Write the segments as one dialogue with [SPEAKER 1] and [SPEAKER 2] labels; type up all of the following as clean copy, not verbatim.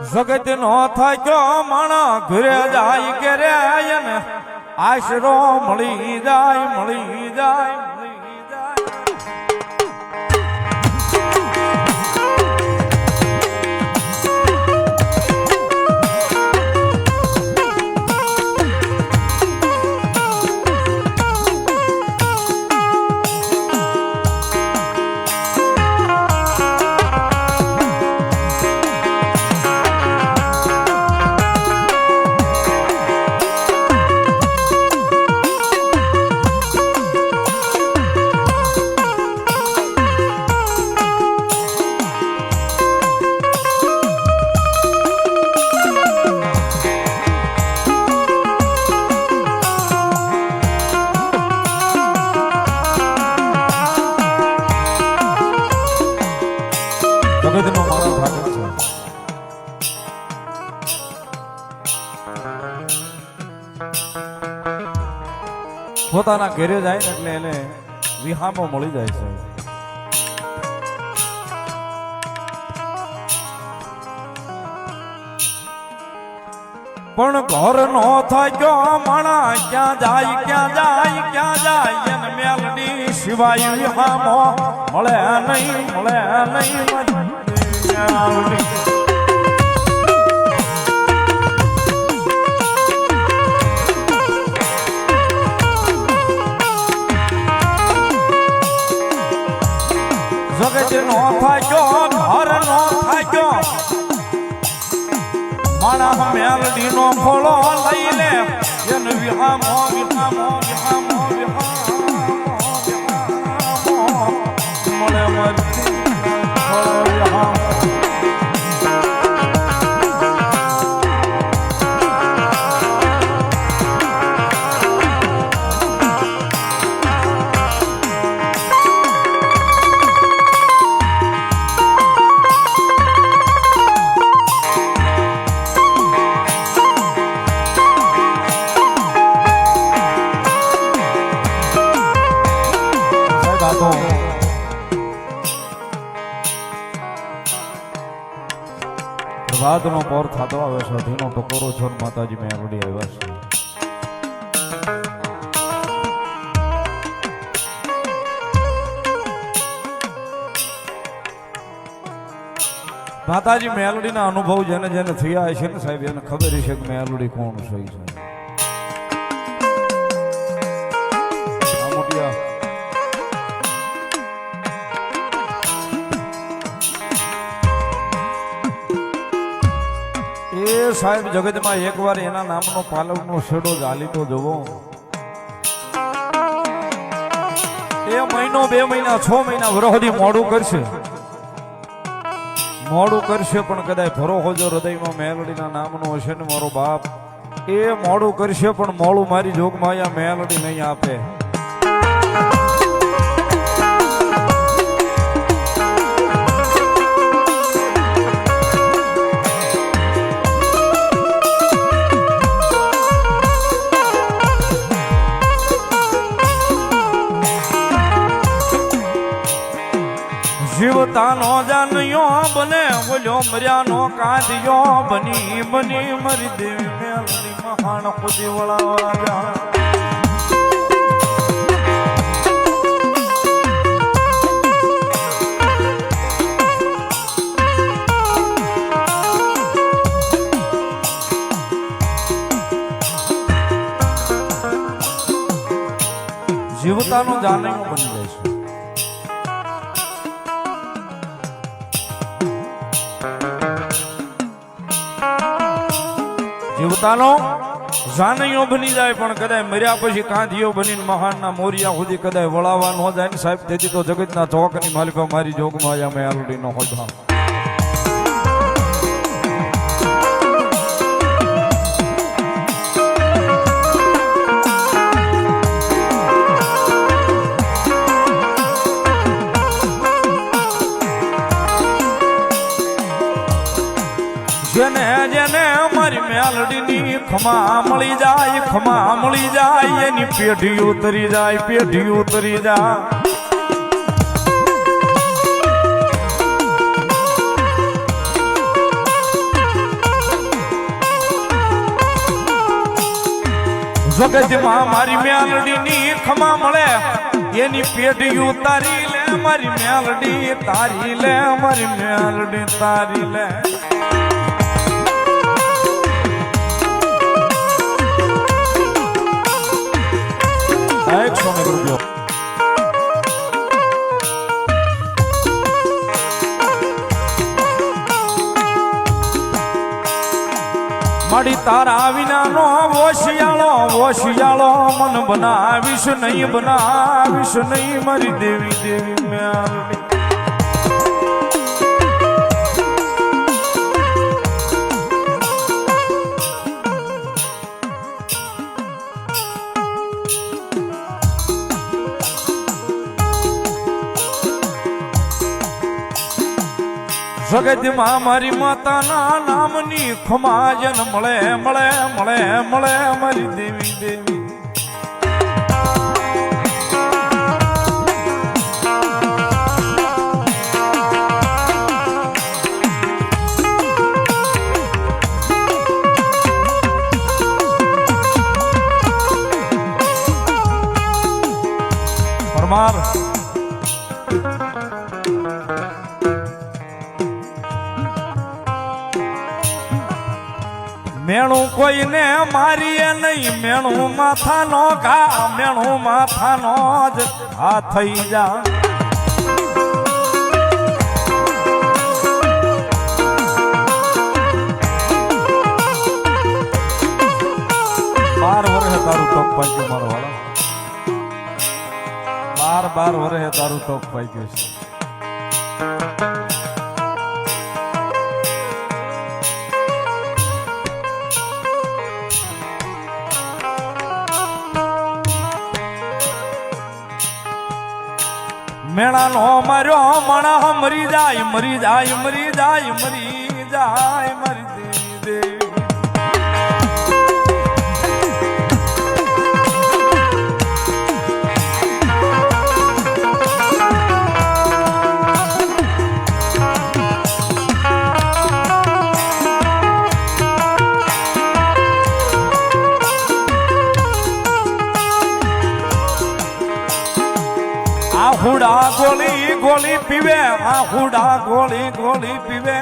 [SPEAKER 1] જગત નો થાક્યો માણા ઘરે જાય કે રે ને આશરો મળી જાય મળી જાય મળી જાય પોતાના ઘેરે જાય ને એટલે એને વિહામો મળી જાય છે. પણ ઘર નો થાક્યો માણા ક્યાં જાય ક્યાં જાય ક્યાં જાય એને મેલડી સિવાય વિહામો મળે નહીં મળે નહીં. જગત નો થાક્યો ઘર નો થાક્યો માણા મેલડી નો ફોળો લઈ લે એને વિહામો વિહામો વિહામો વિહામો મળે મરતી વિહામો. પ્રભાતનો પોર થતો આવે છે. અઢીનો ટકોરો છો માતાજી મેલડી આવ્યા છે. માતાજી મેલડીના અનુભવ જેને જેને થયા છે ને સાહેબ એને ખબર છે કે મેલડી કોણ છે. સાહેબ જગતમાં એકવાર એના નામનો પાલવનો છેડો જાલીતો જવો એ મહિનો 2 મહિના 6 મહિના વરહદી મોડું કરશે પણ કદાચ ભરોહો જો હૃદયમાં મેલડીના નામનો હશે ને મારો બાપ એ મોડું કરશે પણ મોડું મારી જોગમાયા મેલડી નહીં આપે. જીવતાનો જાનયો બને બોલ્યો મર્યાનો કાઢ્યો બની બની મરી દેવી મેલડી મહાન ખુદી વળાવા. જીવતાનો જાનયો બની જાય છે. જીવતાનો જાનૈયો બની જાય પણ કદાચ મર્યા પછી કાંધીઓ બનીને મહાનના મોરિયા સુધી કદાચ વળાવવા ન જાય ને સાહેબ તેથી તો જગતના ચોકની માલિકો મારી જોગમાં અમે આલડી નો હોતા. જેને જેને મારી મેલડીની ખમા મળી જાય એની પેઢી ઉતરી જાય. જગતમાં મારી મેલડીની ખમા મળે એની પેટી ઉતારી લે મારી મેલડી તારી લે મારી મેલડી તારી લે ₹100 માડી તારા વિનાનો ઓશિયાળો મન બનાવીશ નહીં મારી દેવી દેવી મેલડી જગતમાં મારી માતાના નામની ખમાજન મળે મારી દેવી દેવી પરમાર મેણું કોઈને મારીએ નહીં મેણું માથાનો જ ઘા થઈ જા 12 વર્ષે તારું ટોપ પાઈ ગયું મારો વાળા 12 વર્ષે તારું ટોપ પાઈ ગયું છે મેળા નો માર્યો મણા મરી જાય મારી દેવી આહુડા ગોળી પીવે આહુડા ગોળી પીવે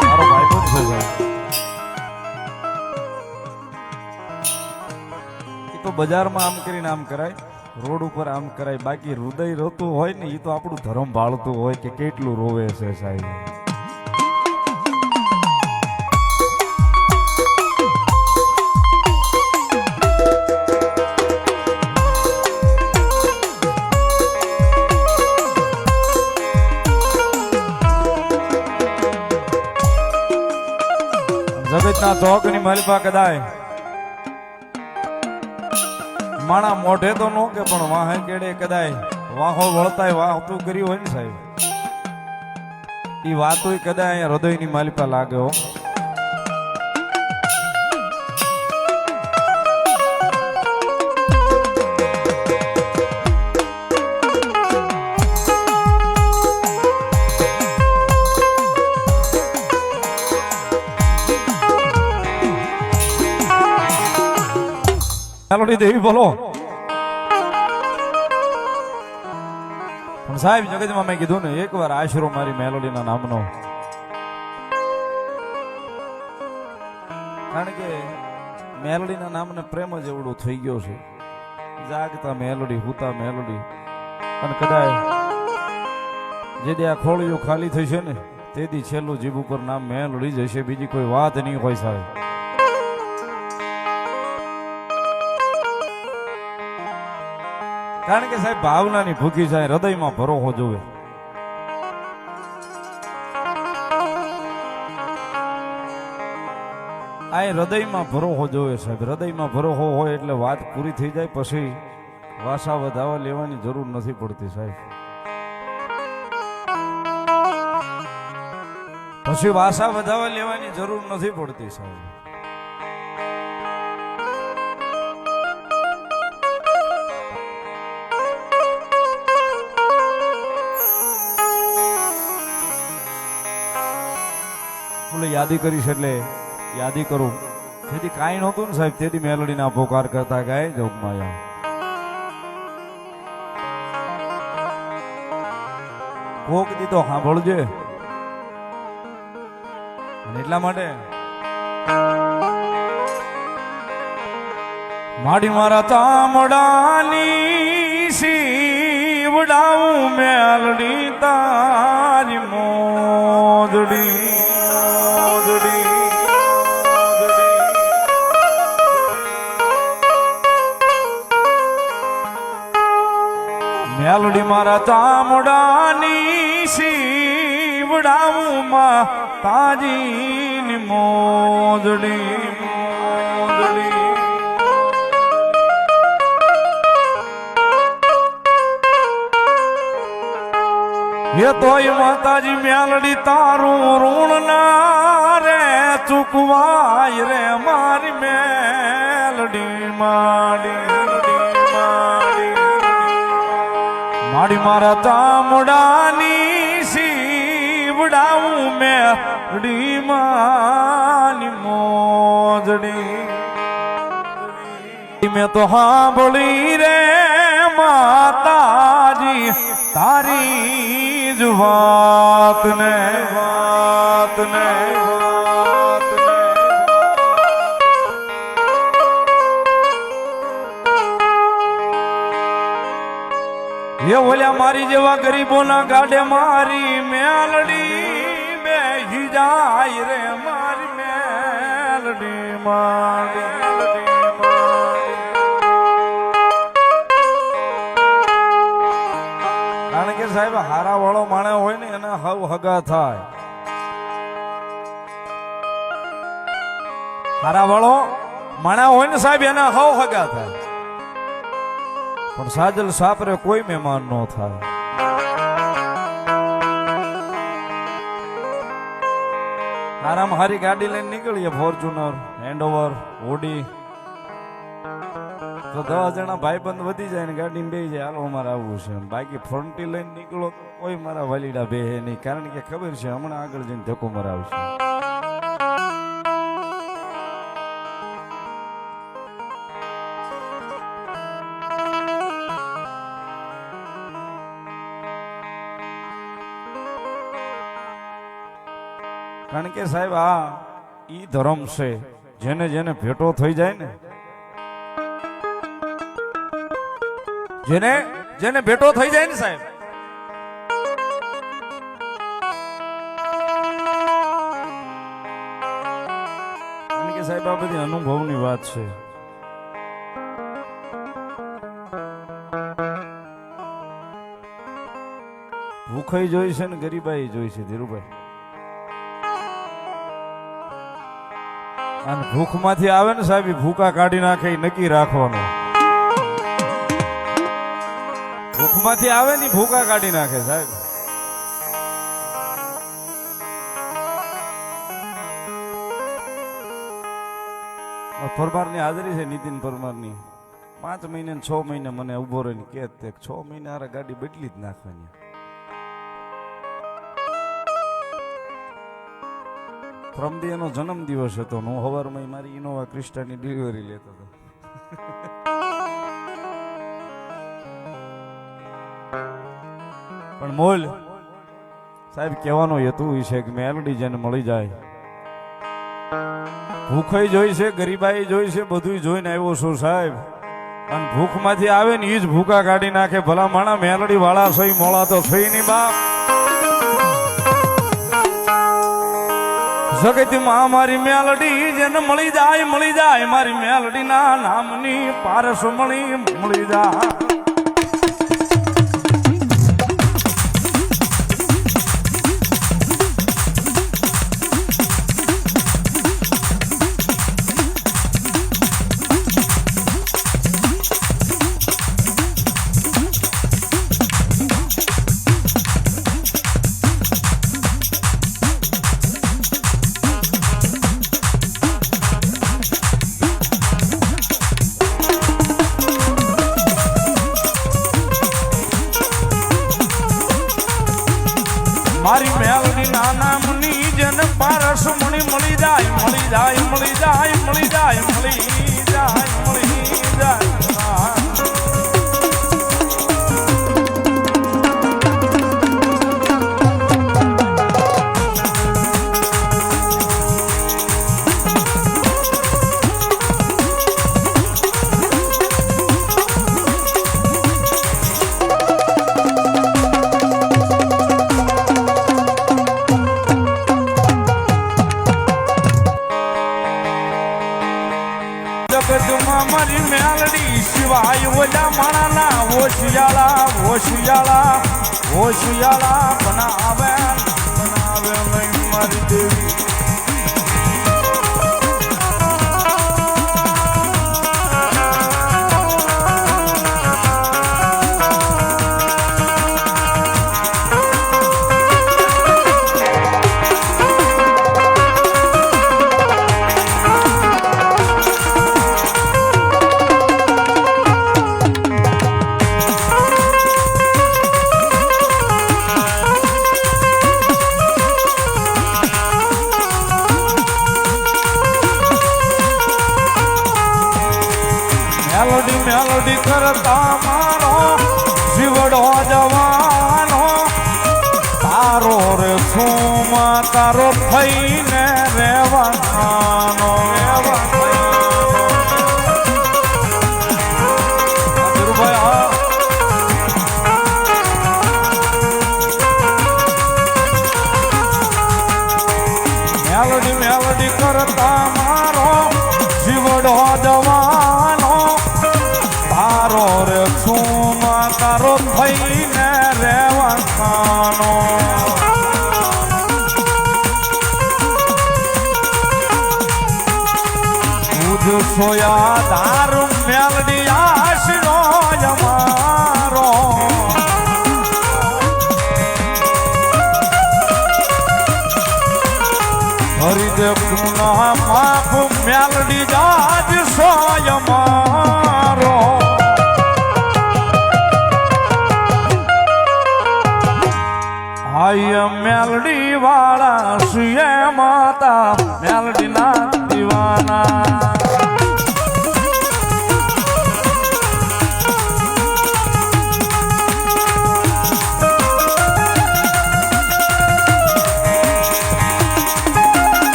[SPEAKER 1] મારો ભાઈ પણ છે એ તો બજારમાં આમ કરીને આમ કરાય રોડ ઉપર આમ કરાય બાકી હૃદય રોતું હોય ને એ તો આપણું ધર્મ ભાળતું હોય કે કેટલું રોવે છે સાહેબ જગતના ચોકની મલપા કદાય માણા મોઢે તો નો કે પણ વાહે કેડે કદાય વાહો વળતાય વાહતું કર્યું હોય ને સાહેબ એ વાતો કદાય હૃદયની માલિકા લાગે હો મેલોડી દેવી બોલો પણ સાહેબ જગતમાં મેં કીધું ને એકવાર આશરો મારી મેલોડીના નામનો કારણ કે મેલોડીના નામને પ્રેમ જ એવડું થઈ ગયો છે જાગતા મેલોડી હુતા મેલોડી અને કદાચ જે દે આ ખોળિયું ખાલી થઈ છે ને તેથી છેલ્લું જીભ ઉપર નામ મેલોડી જશે બીજી કોઈ વાત નહીં હોય સાહેબ કારણ કે સાહેબ ભાવનાની ભૂખી જાય હૃદયમાં ભરોહો જોવે આ હૃદયમાં ભરોહો જોવે સાહેબ હૃદયમાં ભરોહો હોય એટલે વાત પૂરી થઈ જાય પછી વાસા વધાવા લેવાની જરૂર નથી પડતી સાહેબ પછી વાસા વધાવા લેવાની જરૂર નથી પડતી સાહેબ એટલે યાદી કરીશ એટલે યાદી કરું જેથી કાંઈ નહોતું ને સાહેબ તેથી મેલડીના પોકાર કરતા ગાય જોગમાયા કોક દી તો સાંભળજે એટલા માટે માડી મારા ચામડાની શીવડાવું મેલડી તારી મોજડી મેલડી મારા ચામડાની શીવડાવું માં તાજીની મોજડી એ તોય માતાજી મેલડી તારું ઋણ ના રે ચૂકવાય રે મારી મેલડી માડી મારા ચામડાની શીવડાવું મેલડી માની મોજડી મેં તો સાંભળી રે માતાજી તારી જ વાત ને એ ઓલ્યા મારી જેવા ગરીબોના ગાડે મારી મેલડી બેહી જાય રે મારી મેલડી કારણ કે સાહેબ હારા વાળો માણસ હોય ને એના હવ હગા થાય હારા વાળો માણસ હોય ને સાહેબ એના હવ હગા થાય પણ સાજલ સાપરે કોઈ મહેમાન ન થાય હારામાં હારી ગાડી લઈને નીકળીએ ફોર્ચ્યુનર હેન્ડઓવર ઓડી તો 10 જણા ભાઈબંધ વધી જાય ને ગાડીમાં બેસી જાય હાલો અમારે આવવું છે બાકી ફ્રન્ટી લઈને નીકળો તો કોઈ મારા વાલીડા બેહે નહીં કારણ કે ખબર છે હમણાં આગળ જઈને ધક્કો મરાવશે કારણ કે સાહેબ આ ઈ ધર્મ છે જેને જેને ભેટો થઈ જાય ને જેને ભેટો થઈ જાય ને સાહેબ કારણ કે સાહેબ આ બધી અનુભવની વાત છે ભૂખાઈ જોઈ છે ને ગરીબાઈ જોઈ છે ધીરુભાઈ અને ભૂખ માંથી આવે ને સાહેબ ભૂકા કાઢી નાખે નક્કી રાખવાનું ભૂખ માંથી આવે ને ભૂકા કાઢી નાખે સાહેબ પરમાર ની હાજરી છે નીતિન પરમાર ની 5 મહિને 6 મહિને મને ઉભો રહીને કે 6 મહિને હારે ગાડી બદલી જ નાખવાની પ્રમદી એનો જન્મ દિવસ હતો હું સવારમાં મારી ઇનોવા ક્રિસ્ટાની ડિલિવરી લેતો હતો પણ મોલ સાહેબ કહેવાનો હેતુ એ છે કે મેલડી જેને મળી જાય ભૂખાઈ જોઈ છે ગરીબાઈ જોઈ છે બધું જોઈને આવ્યો છું સાહેબ અને ભૂખમાંથી આવે ને એ જ ભૂકા કાઢી નાખે ભલા માણા મેલડી વાળા સહી મોળા તો થઈ ની બાપ જગતમાં મારી મેલડી જેને મળી જાય મારી મેલડી ના નામની પારસ મળી જાય જાય મળી જાય મળી જાય મળી જાય મળી જાય જગતમાં મારી મેલડી સિવાય ઓલા માણાના ઓશિયાળા ઓશિયાળા ઓશિયાળા બનાવે બનાવે નહીં મારી દેવી મેલોડી મેલોડી કરતા મારો જીવડો જવાનો તારો રે સુમા તારો થઈને રેવાનો મેલોડી મેલોડી કરતા મારો જીવડો જવાનો તારો રે છુમા તારો થઈને રેવાનો દૂધ સોયા દારૂ મેલડી આશરો અમારો હરિદેવ ગુના માફ મેલડી જાજ સોય મારો આય મેલડી વાળા સુએ માતા મેલડી ના દીવાના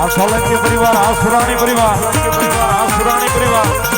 [SPEAKER 1] સોલંકી પરિવાર આસુરાણી પરિવાર આસુરાણી પરિવાર